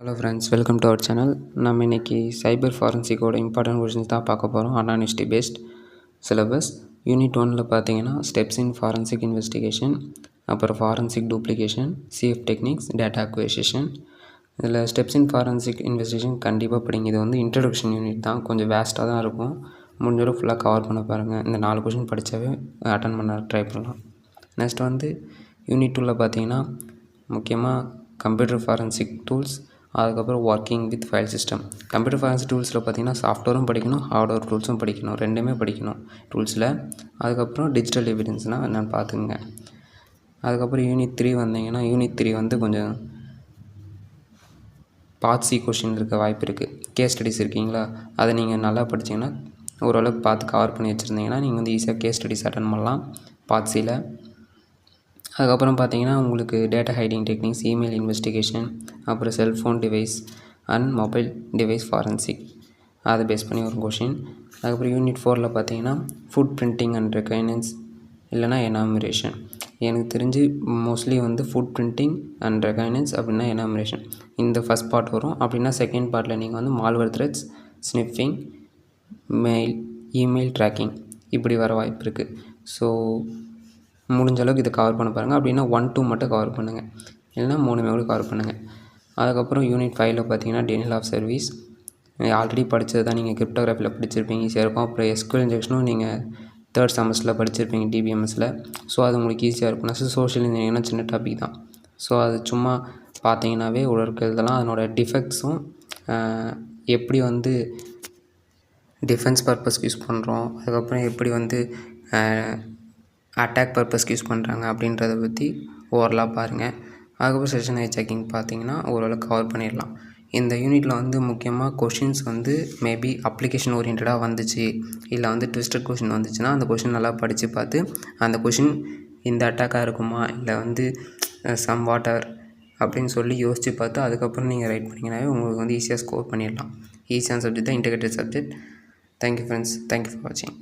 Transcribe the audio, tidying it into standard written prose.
Hello friends, welcome to our channel. நம்ம இன்றைக்கி சைபர் ஃபாரன்சிக்கோட important questions தான் பார்க்க போகிறோம். அனானிஸ்டி பேஸ்ட் சிலபஸ் யூனிட் 1ல் பார்த்தீங்கன்னா ஸ்டெப்ஸ் இன் ஃபாரன்சிக் இன்வெஸ்டிகேஷன், அப்புறம் forensic duplication, CF techniques, data acquisition. இதில் ஸ்டெப்ஸ் இன் ஃபாரன்சிக் இன்வெஸ்டிகேஷன் கண்டிப்பாக படிங்க. இது வந்து இன்ட்ரடக்ஷன் யூனிட் தான், கொஞ்சம் வேஸ்ட்டாக தான் இருக்கும். முடிஞ்சளவு ஃபுல்லாக கவர் பண்ண பாருங்கள். இந்த 4 கொஷின் படித்தாவே அட்டன் பண்ண ட்ரை பண்ணலாம். நெக்ஸ்ட் வந்து யூனிட் 2ல் பார்த்தீங்கன்னா முக்கியமாக கம்ப்யூட்டர் ஃபாரன்சிக் டூல்ஸ், அதுக்கப்புறம் working with file system. Computer forensic டூல்ஸில் பார்த்தீங்கன்னா சாஃப்ட்வேரும் படிக்கணும், ஹார்ட்வேர் டூல்ஸும் படிக்கணும், ரெண்டுமே படிக்கணும் டூல்ஸில். அதுக்கப்புறம் டிஜிட்டல் எவிடன்ஸ்னால் என்னென்னு பார்த்துக்குங்க. அதுக்கப்புறம் யூனிட் 3 வந்தீங்கன்னா யூனிட் 3 வந்து கொஞ்சம் பார்ட் சி கொஷின் இருக்க வாய்ப்பு இருக்குது. கேஸ் ஸ்டடிஸ் இருக்கீங்களா, அதை நீங்கள் நல்லா படிச்சிங்கன்னா ஓரளவுக்கு பார்த்து கவர் பண்ணி வச்சுருந்தீங்கன்னா நீங்கள் வந்து ஈஸியாக கேஸ் ஸ்டடிஸ் அட்டன் பண்ணலாம் பார்ட் சியில். அதுக்கப்புறம் பார்த்தீங்கன்னா உங்களுக்கு data hiding techniques, email investigation, அப்புறம் cellphone device and mobile device forensic, அதை பேஸ் பண்ணி ஒரு கொஷின். அதுக்கப்புறம் யூனிட் 4ல் பார்த்தீங்கன்னா ஃபுட் பிரிண்டிங் அண்ட் ரெகனைன்ஸ் இல்லைனா எனாமரேஷன். எனக்கு தெரிஞ்சு மோஸ்ட்லி வந்து ஃபுட் பிரிண்டிங் அண்ட் ரெகனைன்ஸ் அப்படின்னா எனாமரேஷன் இந்த ஃபஸ்ட் பார்ட் வரும். அப்படின்னா செகண்ட் பார்ட்டில் நீங்கள் வந்து malware threats, sniffing, email tracking இப்படி வர வாய்ப்பு இருக்குது. ஸோ முடிஞ்ச அளவுக்கு இதை கவர் பண்ண பாருங்கள். அப்படின்னா 1, 2 மட்டும் கவர் பண்ணுங்கள், இல்லைனா 3 கூட கவர் பண்ணுங்கள். அதுக்கப்புறம் யூனிட் 5ல் பார்த்தீங்கன்னா டெனியல் ஆஃப் சர்வீஸ் ஆல்ரெடி படித்தது தான், நீங்கள் கிரிப்டோகிராஃபியில் படிச்சிருப்பீங்க, ஈஸியாக இருக்கும். அப்புறம் எஸ்கியூஎல் இன்ஜெக்ஷனும் நீங்கள் 3rd செமஸ்டரில் படிச்சிருப்பீங்க டிபிஎம்எஸில். ஸோ அது உங்களுக்கு ஈஸியாக இருக்கும். நெக்ஸ்ட் சோஷியல் இன்ஜினியரிங்னா சின்ன டாபிக் தான். ஸோ அது சும்மா பார்த்தீங்கன்னாவே ஓரளவுக்கு எழுதலாம். அதனோட டிஃபெக்ட்ஸும் எப்படி வந்து டிஃபென்ஸ் பர்பஸ்க்கு யூஸ் பண்ணுறோம், அதுக்கப்புறம் எப்படி வந்து அட்டாக் பர்பஸ்க்கு யூஸ் பண்ணுறாங்க அப்படின்றத பற்றி ஓவரலாக பாருங்கள். அதுக்கப்புறம் செஷன் ஐ செக்கிங் பார்த்தீங்கன்னா ஓரளவுக்கு கவர் பண்ணிடலாம். இந்த யூனிட்டில் வந்து முக்கியமாக கொஷின்ஸ் வந்து மேபி அப்ளிகேஷன் ஓரியன்டாக வந்துச்சு, இல்லை வந்து ட்விஸ்டட் கொஷின் வந்துச்சுன்னா அந்த கொஷின் நல்லா படித்து பார்த்து அந்த கொஷின் இந்த அட்டாக்காக இருக்குமா இல்லை வந்து சம் வாட்டர் அப்படின்னு சொல்லி யோசித்து பார்த்து அதுக்கப்புறம் நீங்கள் ரைட் பண்ணிங்கனாவே உங்களுக்கு வந்து ஈஸியாக ஸ்கோர் பண்ணிடலாம். ஈஸியான சப்ஜெக்ட் தான் integrated subject. Thank you friends, thank you for வாட்சிங்.